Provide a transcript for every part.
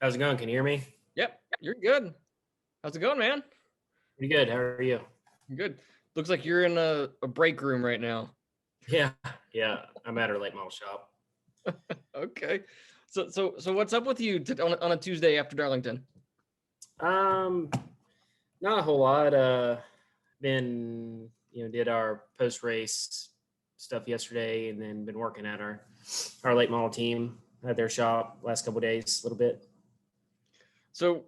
How's it going? Can you hear me? Yep, you're good. How's it going, man? Pretty good. How are you? Good. Looks like you're in a break room right now. Yeah, yeah. I'm at our late model shop. Okay. So what's up with you on a Tuesday after Darlington? Um, Not a whole lot. Been did our post race stuff yesterday, and then been working at our late model team at their shop last couple of days, a little bit. So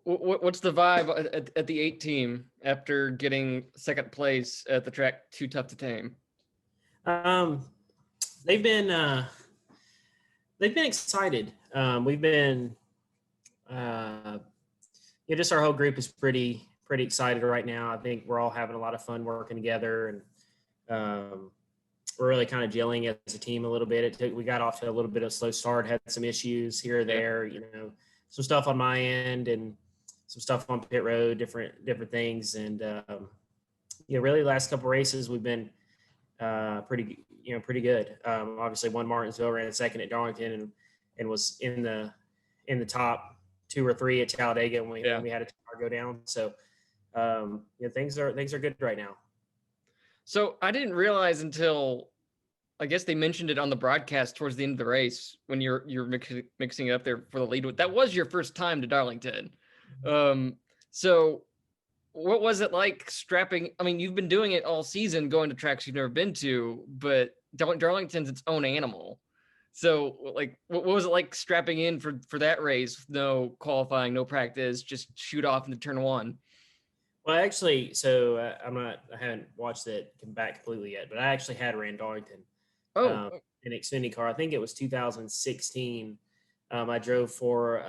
what's the vibe at the 8 team after getting second place at the track Too Tough to Tame? Um, they've been excited. We've been just our whole group is pretty excited right now. I think we're all having a lot of fun working together, and we're really kind of gelling as a team a little bit. We got off to a little bit of a slow start, had some issues here or there, some stuff on my end and some stuff on pit road, different things, and really the last couple of races we've been pretty good. Obviously, won Martinsville, ran second at Darlington, and was in the top 2 or 3 at Talladega when we had a car go down. So things are good right now. So I didn't realize until I guess they mentioned it on the broadcast towards the end of the race when you're mixing it up there for the lead. That was your first time to Darlington. So what was it like strapping? I mean, you've been doing it all season, going to tracks you've never been to, but Darlington's its own animal. So, like, what was it like strapping in for that race? No qualifying, no practice, just shoot off into turn one. Well, actually, so I haven't watched it come back completely yet, but I actually had ran Darlington in Xfinity car. I think it was 2016. I drove for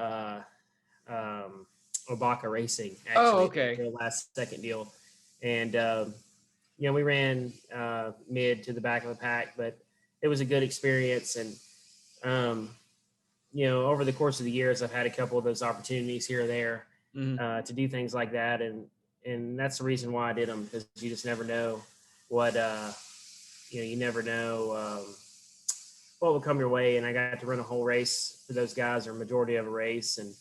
Obaka Racing, actually, their last second deal. And, we ran mid to the back of the pack, but it was a good experience. And, over the course of the years, I've had a couple of those opportunities here or there to do things like that. And that's the reason why I did them, because you just never know what, you never know what will come your way. And I got to run a whole race for those guys, or majority of a race. And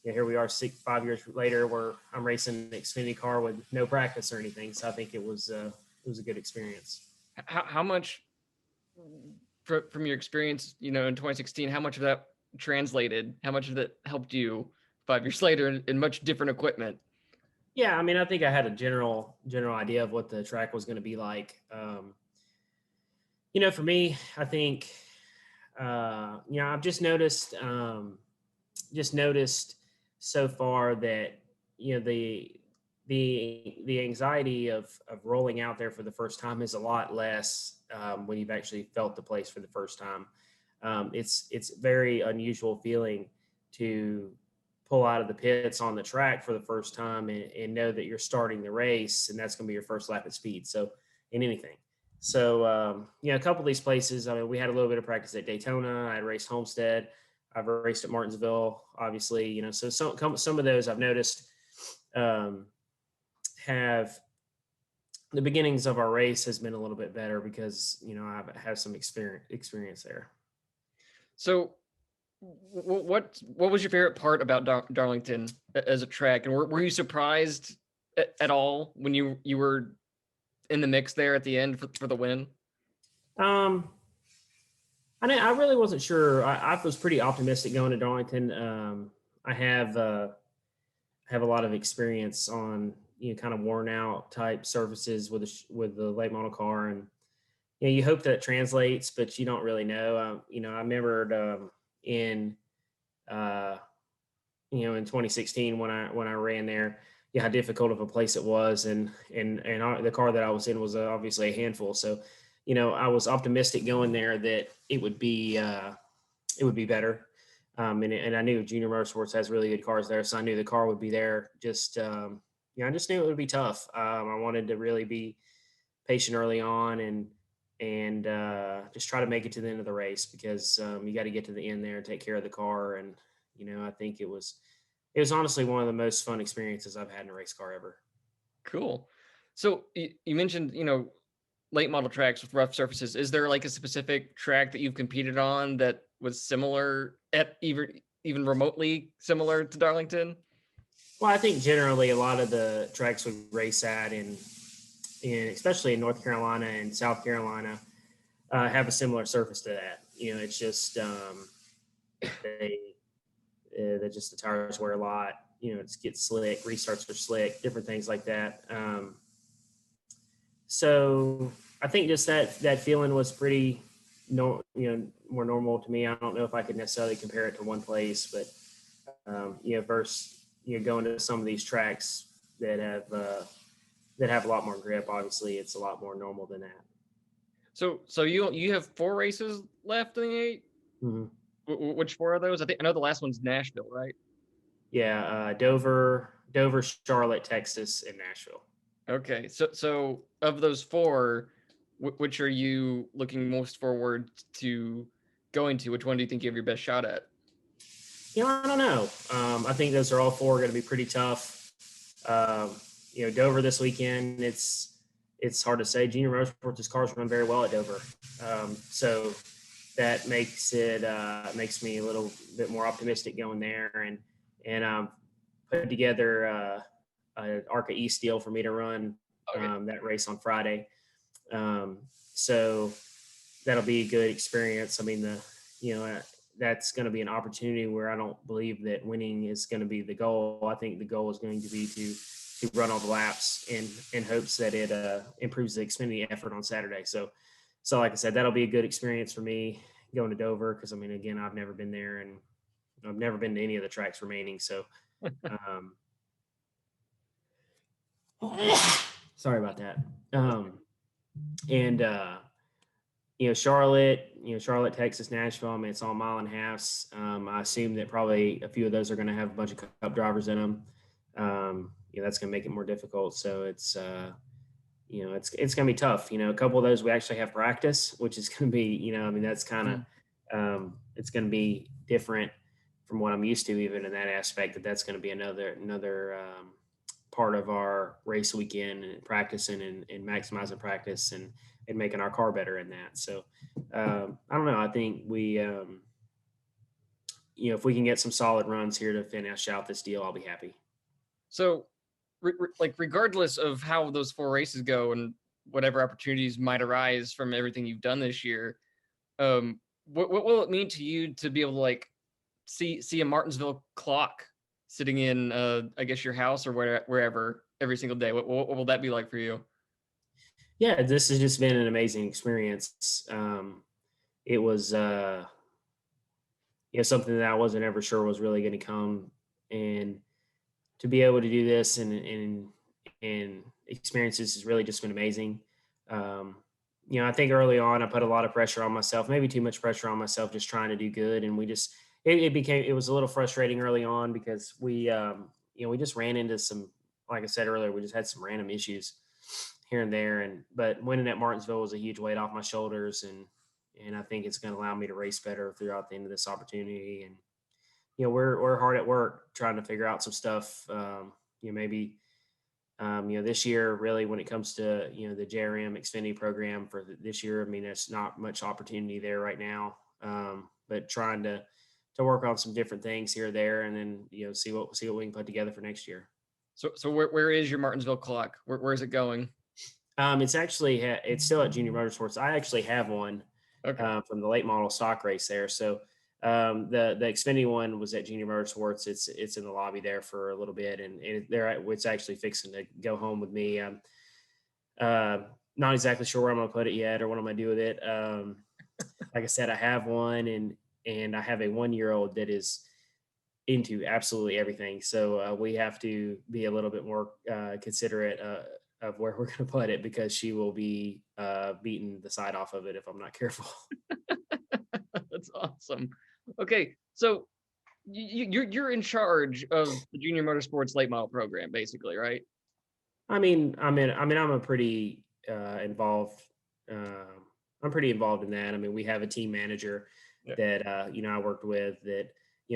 here we are 5 years later, where I'm racing an Xfinity car with no practice or anything. So I think it was a good experience. How much from your experience, in 2016, how much of that translated? How much of that helped you 5 years later in much different equipment? Yeah, I mean, I think I had a general idea of what the track was going to be like. For me, I think, I've just noticed so far that, the anxiety of rolling out there for the first time is a lot less when you've actually felt the place for the first time. It's very unusual feeling to pull out of the pits on the track for the first time and know that you're starting the race, and that's going to be your first lap at speed. So in anything. So, a couple of these places, I mean, we had a little bit of practice at Daytona. I had raced Homestead. I've raced at Martinsville, obviously, so some of those I've noticed have the beginnings of our race has been a little bit better because, I have some experience there. So what was your favorite part about Darlington as a track, and were you surprised at all when you were in the mix there at the end for the win? I really wasn't sure. I was pretty optimistic going to Darlington. I have a lot of experience on kind of worn out type surfaces with the late model car, and you hope that it translates, but you don't really know. I remembered in 2016 when I ran there, how difficult of a place it was, and the car that I was in was obviously a handful. So, I was optimistic going there that it would be better. And I knew Junior Motorsports has really good cars there, so I knew the car would be there. I just knew it would be tough. I wanted to really be patient early on and just try to make it to the end of the race, because you got to get to the end there and take care of the car. And I think it was honestly one of the most fun experiences I've had in a race car ever. Cool. So you mentioned late model tracks with rough surfaces. Is there like a specific track that you've competed on that was similar at even remotely similar to Darlington? Well, I think generally a lot of the tracks we race at in especially in North Carolina and South Carolina have a similar surface to that. It's just they that just the tires wear a lot. It gets slick, restarts are slick, different things like that. So I think just that feeling was pretty no, more normal to me. I don't know if I could necessarily compare it to one place, but versus going to some of these tracks that have a lot more grip. Obviously, it's a lot more normal than that. So you have 4 races left in the 8. Mm-hmm. Which 4 are those? I know the last one's Nashville, right? Yeah, Dover, Charlotte, Texas, and Nashville. Okay, so of those 4, which are you looking most forward to going to? Which one do you think you have your best shot at? I don't know. I think those are all 4 going to be pretty tough. Dover this weekend, it's hard to say. Junior Motorsports' cars run very well at Dover, so that makes me a little bit more optimistic going there, and put together an ARCA East deal for me to run that race on Friday. So that'll be a good experience. I mean, that's going to be an opportunity where I don't believe that winning is going to be the goal. I think the goal is going to be to run all the laps in hopes that it improves the Xfinity effort on Saturday. So like I said, that'll be a good experience for me going to Dover, because I mean, again, I've never been there and I've never been to any of the tracks remaining. So sorry about that. Charlotte, Texas, Nashville. I mean, it's all mile and halves. I assume that probably a few of those are going to have a bunch of cup drivers in them. That's going to make it more difficult. So it's going to be tough. A couple of those we actually have practice, which is going to be, that's kind of, it's going to be different from what I'm used to, even in that aspect. That's going to be another part of our race weekend, and practicing and maximizing practice and making our car better in that. So I don't know. I think we, if we can get some solid runs here to finish out this deal, I'll be happy. So regardless of how those 4 races go and whatever opportunities might arise from everything you've done this year, what will it mean to you to be able to see a Martinsville clock sitting in, I guess, your house or wherever every single day? What will that be like for you? Yeah, this has just been an amazing experience. It was, something that I wasn't ever sure was really going to come, and to be able to do this and experience this has really just been amazing. I think early on I put a lot of pressure on myself, maybe too much pressure on myself, just trying to do good. And it was a little frustrating early on because we just ran into some, like I said earlier, we just had some random issues here and there. But winning at Martinsville was a huge weight off my shoulders. And I think it's going to allow me to race better throughout the end of this opportunity. And, we're hard at work trying to figure out some stuff. Maybe this year, really, when it comes to, the JRM Xfinity program for this year, I mean, there's not much opportunity there right now. But trying to work on some different things here or there, and then, see what we can put together for next year. So where is your Martinsville clock? Where is it going? It's still at Junior Motorsports. I actually have one from the late model stock race there. So the Xfinity one was at Junior Motorsports. It's in the lobby there for a little bit, and it's actually fixing to go home with me. I'm not exactly sure where I'm going to put it yet or what I'm going to do with it. Like I said, I have one, and I have a 1-year-old that is into absolutely everything. So we have to be a little bit more considerate of where we're going to put it, because she will be beating the side off of it if I'm not careful. That's awesome. Okay, so you're in charge of the Junior Motorsports late model program, basically, right? I'm a pretty involved. I'm pretty involved in that. I mean, we have a team manager that I worked with that.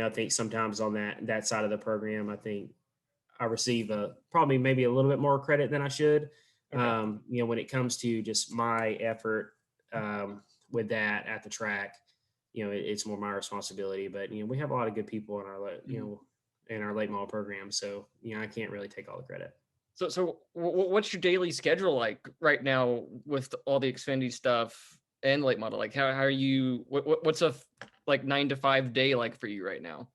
I think sometimes on that side of the program, I think I receive probably maybe a little bit more credit than I should. When it comes to just my effort with that at the track, it's more my responsibility. But we have a lot of good people in our in our late model program, so I can't really take all the credit. So what's your daily schedule like right now with all the Xfinity stuff and late model? Like how are you? What's a like 9 to 5 day like for you right now?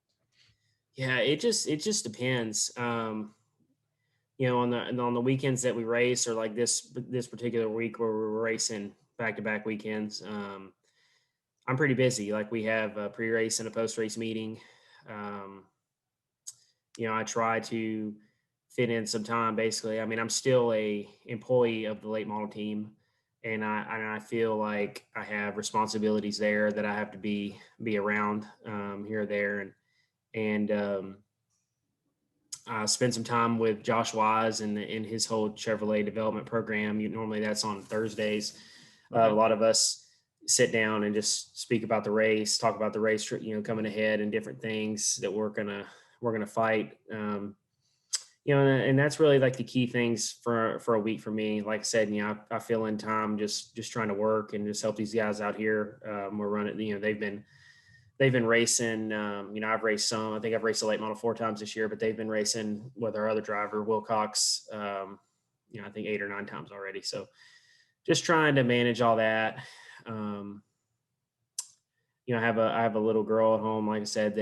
Yeah, it just depends. On the weekends that we race, or like this particular week where we're racing back to back weekends, I'm pretty busy. Like we have a pre-race and a post-race meeting. Um, I try to fit in some time. Basically, I mean, I'm still a employee of the late model team, and I feel like I have responsibilities there that I have to be around here or there, and I spend some time with Josh Wise and in his whole Chevrolet development program. Normally that's on Thursdays. A Okay. lot of us sit down and just speak about the race, talk about the race, coming ahead and different things that we're gonna fight. And that's really like the key things for a week for me. Like I said, I feel in time just trying to work and just help these guys out here. We're running. They've been racing. I've raced some. I think I've raced a late model 4 times this year, but they've been racing with our other driver, Wilcox. I think 8 or 9 times already. So just trying to manage all that. Um, I have a little girl at home, like I said,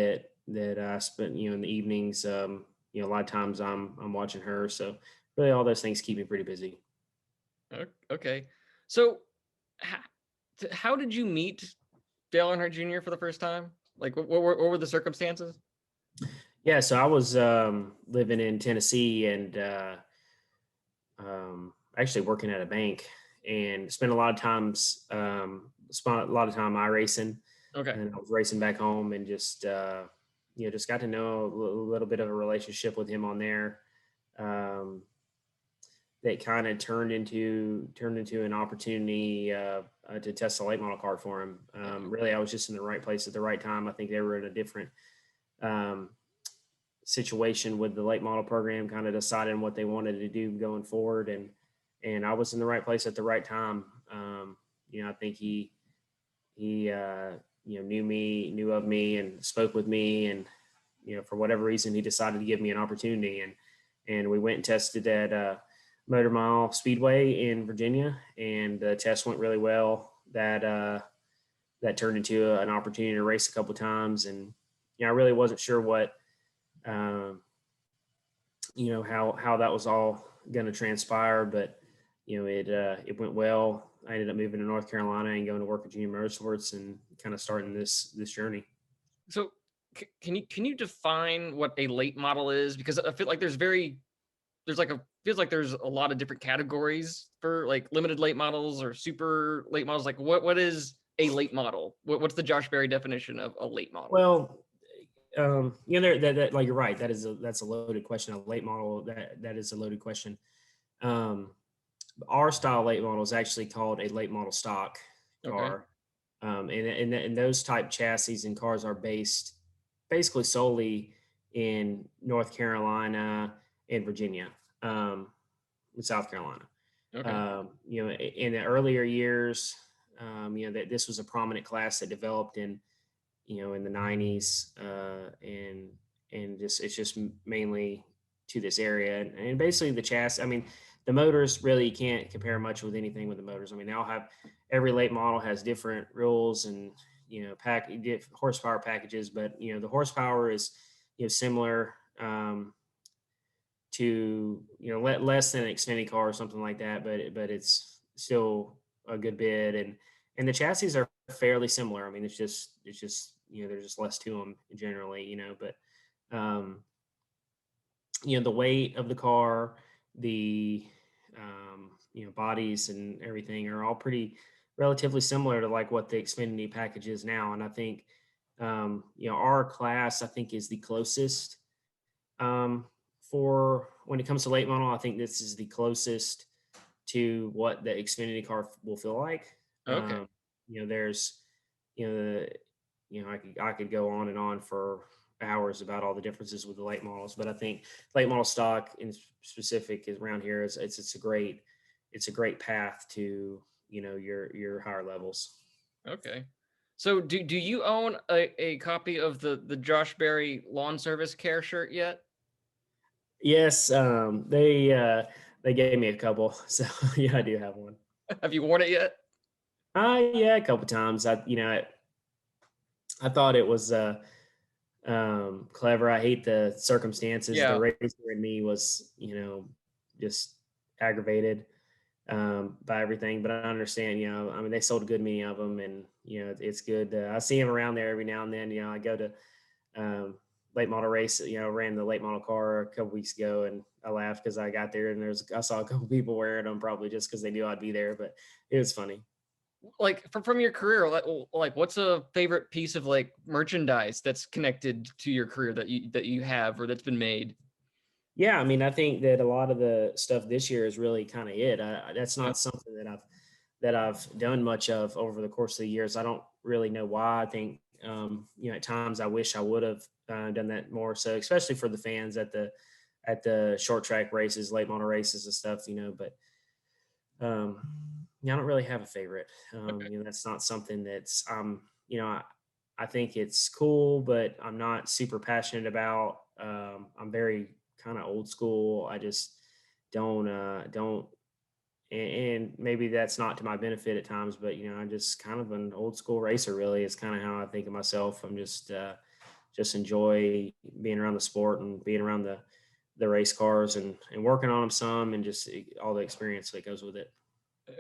that I spent in the evenings. A lot of times I'm watching her. So really, all those things keep me pretty busy. Okay. So how did you meet Dale Earnhardt Jr. for the first time? Like what were the circumstances? Yeah, so I was living in Tennessee and actually working at a bank, and spent a lot of time iRacing, Okay. and I was racing back home, and just got to know a little bit of a relationship with him on there. Um, that kind of turned into an opportunity to test a late model car for him. Really, I was just in the right place at the right time. I think they were in a different um, situation with the late model program, kind of deciding what they wanted to do going forward, and I was in the right place at the right time. I think he knew of me, and spoke with me, and for whatever reason he decided to give me an opportunity, and we went and tested at Motor Mile Speedway in Virginia, and the test went really well. That turned into an opportunity to race a couple times, and I really wasn't sure what um, how that was all going to transpire, but it went well. I ended up moving to North Carolina and going to work at Junior Motorsports, and kind of starting this journey. So can you define what a late model is? Because I feel like there's a lot of different categories for like limited late models or super late models. Like what is a late model? What's the Josh Berry definition of a late model? Well, that like you're right. That's a loaded question. A late model, that is a loaded question. Um, our style late model is actually called a late model stock Okay. car, and those type chassis and cars are based basically solely in North Carolina and Virginia, um, and South Carolina. Okay. In the earlier years, that this was a prominent class that developed in the 90s, and it's just mainly to this area, and basically the chassis. I mean, the motors really can't compare much with anything with the motors. I mean, they all have, every late model has different rules and horsepower packages, but the horsepower is similar to less than an Xfinity car or something like that, but it's still a good bit, and the chassis are fairly similar. I mean, it's just there's just less to them generally, but um, the weight of the car, the bodies and everything are all pretty relatively similar to like what the Xfinity package is now, and I think our class, I think, is the closest um, for when it comes to late model. I think this is the closest to what the Xfinity car will feel like. Okay. There's, I could go on and on for hours about all the differences with the late models, but I think late model stock in specific is around here is it's a great path to your higher levels. Okay. So do you own a copy of the Josh Berry lawn service care shirt yet? Yes, they gave me a couple, so yeah, I do have one. Have you worn it yet? Yeah, a couple times. I thought it was clever. I hate the circumstances. The Yeah. racer in me was, just aggravated by everything. But I understand, I mean, they sold a good many of them, and it's good. I see them around there every now and then. I go to um, late model race. Ran the late model car a couple weeks ago, and I laughed because I got there and I saw a couple people wearing them, probably just because they knew I'd be there. But it was funny. Like from your career, like what's a favorite piece of like merchandise that's connected to your career that you have or that's been made? Yeah, I mean, I think that a lot of the stuff this year is really kind of it. That's Yeah. not something that I've done much of over the course of the years. I don't really know why. I think at times I wish I would have done that more. So especially for the fans at the short track races, late model races and stuff. But um, yeah, I don't really have a favorite. Okay. That's not something that's I think it's cool, but I'm not super passionate about. I'm very kind of old school. I just don't and maybe that's not to my benefit at times, but I'm just kind of an old school racer. Really, it's kind of how I think of myself. I'm just enjoy being around the sport and being around the race cars and working on them some, and just all the experience that goes with it.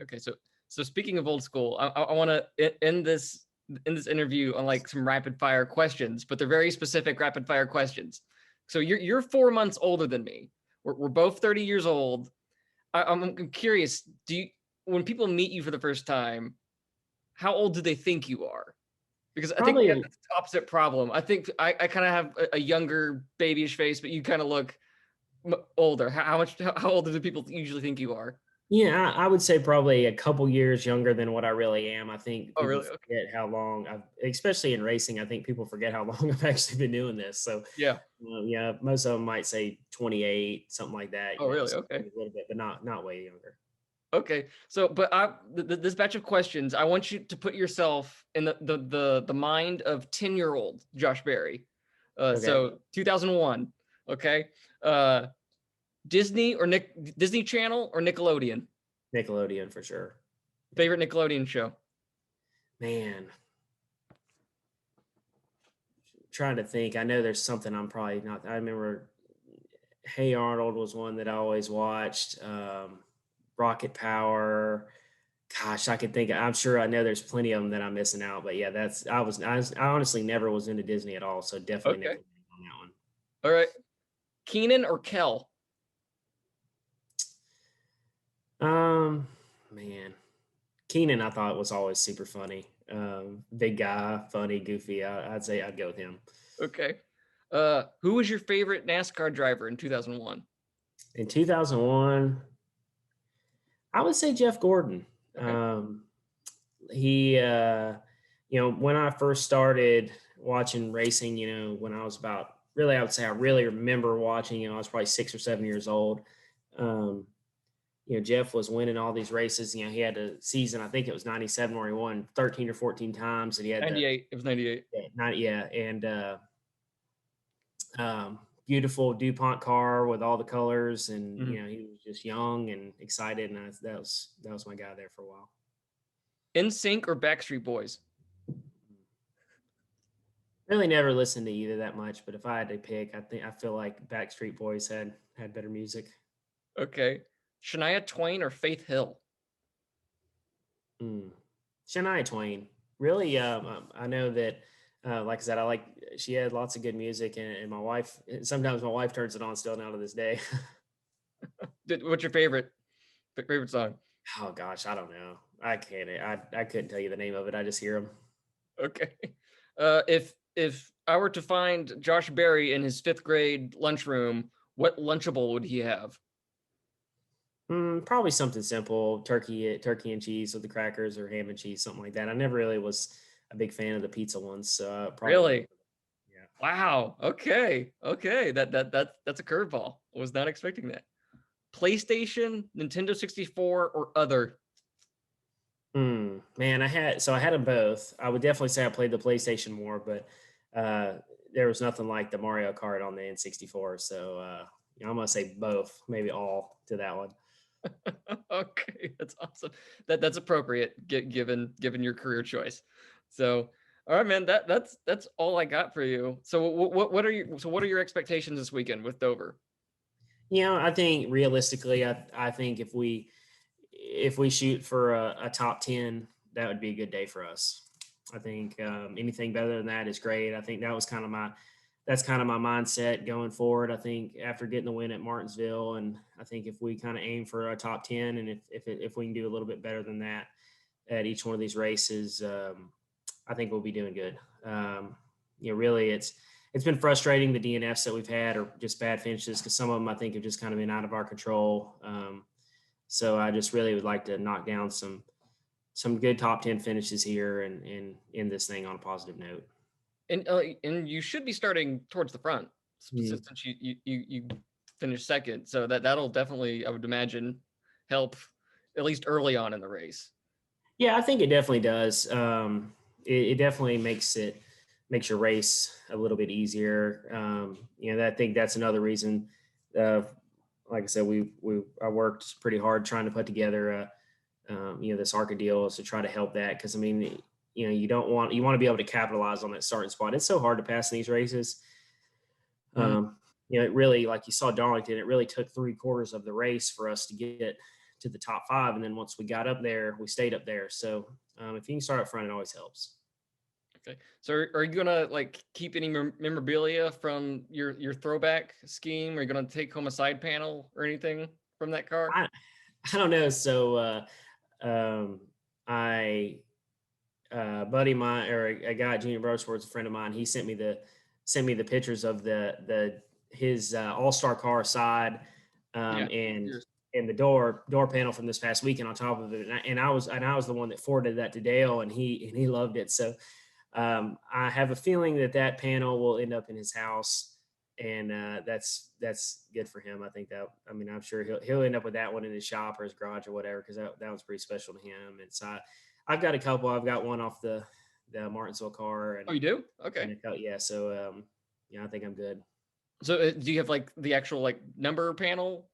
Okay. So speaking of old school, I want to end this interview on like some rapid fire questions, but they're very specific rapid fire questions. So you're 4 months older than me. We're both 30 years old. I'm curious. When people meet you for the first time, how old do they think you are? Because I think we Probably have the opposite problem. I think I kind of have a younger babyish face, but you kind of look older. How older do people usually think you are? Yeah, I would say probably a couple years younger than what I really am. I think Oh, people really? Okay. forget how long especially in racing, I think people forget how long I've actually been doing this. So, Yeah. yeah, most of them might say 28, something like that, Oh, really? so Okay. maybe a little bit, but not way younger. Okay. So, but this batch of questions, I want you to put yourself in the mind of 10-year-old Josh Berry. Okay. So 2001. Okay. Uh, Disney Channel or Nickelodeon? Nickelodeon for sure. Yeah. Favorite Nickelodeon show? Man, trying to think. I know there's something I'm probably not. I remember Hey Arnold was one that I always watched. Rocket Power. Gosh, I could think. I'm sure I know there's plenty of them that I'm missing out. But yeah, I honestly never was into Disney at all. So definitely Okay. Nickelodeon on that one. All right. Keenan or Kel? Man, Keenan, I thought was always super funny. Big guy, funny, goofy. I'd say I'd go with him. Okay. Who was your favorite NASCAR driver in 2001? In 2001, I would say Jeff Gordon. Okay. He, when I first started watching racing, when I was about really, I would say I really remember watching, I was probably 6 or 7 years old. Um, Jeff was winning all these races. He had a season, I think it was 97 where he won 13 or 14 times, and he had the 98. It was 98. yeah, not yeah, and beautiful DuPont car with all the colors, and Mhm. he was just young and excited, and that was my guy there for a while. NSYNC or Backstreet Boys? Really never listened to either that much, but if I had to pick, I feel like Backstreet Boys had better music. Okay. Shania Twain or Faith Hill? Mm. Shania Twain. Really, I know that, like I said, she had lots of good music, and sometimes my wife turns it on still now to this day. What's your favorite song? Oh gosh, I don't know. I can't. I couldn't tell you the name of it. I just hear them. Okay. If I were to find Josh Berry in his fifth grade lunchroom, what Lunchable would he have? Probably something simple, turkey and cheese with the crackers, or ham and cheese, something like that. I never really was a big fan of the pizza ones, so probably go. Really? Yeah. Wow. Okay. Okay. That's a curveball. I was not expecting that. PlayStation, Nintendo 64, or other? Man, I had them both. I would definitely say I played the PlayStation more, but uh, there was nothing like the Mario Kart on the N64. So I'm gonna say both, maybe all to that one. Okay, that's awesome. That's appropriate given your career choice. So, all right, man. That's all I got for you. So, what are your expectations this weekend with Dover? I think realistically, I think if we shoot for a top 10, that would be a good day for us. I think anything better than that is great. I think that's kind of my mindset going forward. I think after getting the win at Martinsville, and I think if we kind of aim for a top 10, and if we can do a little bit better than that at each one of these races, I think we'll be doing good. Really, it's been frustrating the DNFs that we've had are just bad finishes because some of them I think have just kind of been out of our control. So I just really would like to knock down some good top 10 finishes here and end this thing on a positive note. And you should be starting towards the front Mm. since you finished second. So that'll definitely, I would imagine, help at least early on in the race. Yeah, I think it definitely does. It definitely makes your race a little bit easier. I think that's another reason. Uh, like I said, I worked pretty hard trying to put together this ARCA deal is to try to help that because I mean, you want to be able to capitalize on that starting spot. It's so hard to pass in these races. Mhm. It really, like you saw Darlington, it really took 3/4 of the race for us to get to the top five. And then once we got up there, we stayed up there. So if you can start up front, it always helps. Okay. So are you gonna like keep any memorabilia from your throwback scheme? Are you gonna take home a side panel or anything from that car? I, I don't know. So um, I, buddy of mine, or a guy at Junior Motorsports, a friend of mine, he sent me the pictures of the his all-star car side, Yeah. and Yours. the door panel from this past weekend on top of it. And I was the one that forwarded that to Dale, and he loved it. So I have a feeling that panel will end up in his house, and that's good for him. I mean, I'm sure he'll end up with that one in his shop or his garage or whatever because that was pretty special to him. And so I've got a couple. I've got one off the Martinsville car, Oh, you do? Okay. yeah. So I think I'm good. So do you have like the actual like number panel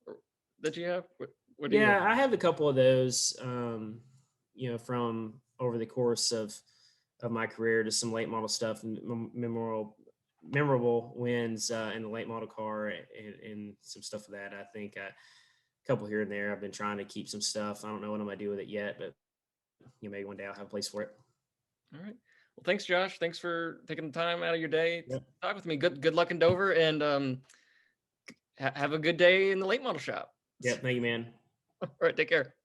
that you have? What do you have? Yeah, I have a couple of those. From over the course of my career, just some late model stuff and memorable wins in the late model car and some stuff of that. I think a couple here and there. I've been trying to keep some stuff. I don't know what I'm gonna do with it yet, but maybe one day I'll have a place for it. All right. Well, thanks, Josh. Thanks for taking the time out of your day to Yep. talk with me. Good luck in Dover, and have a good day in the late model shop. Yep. Thank you, man. All right. Take care.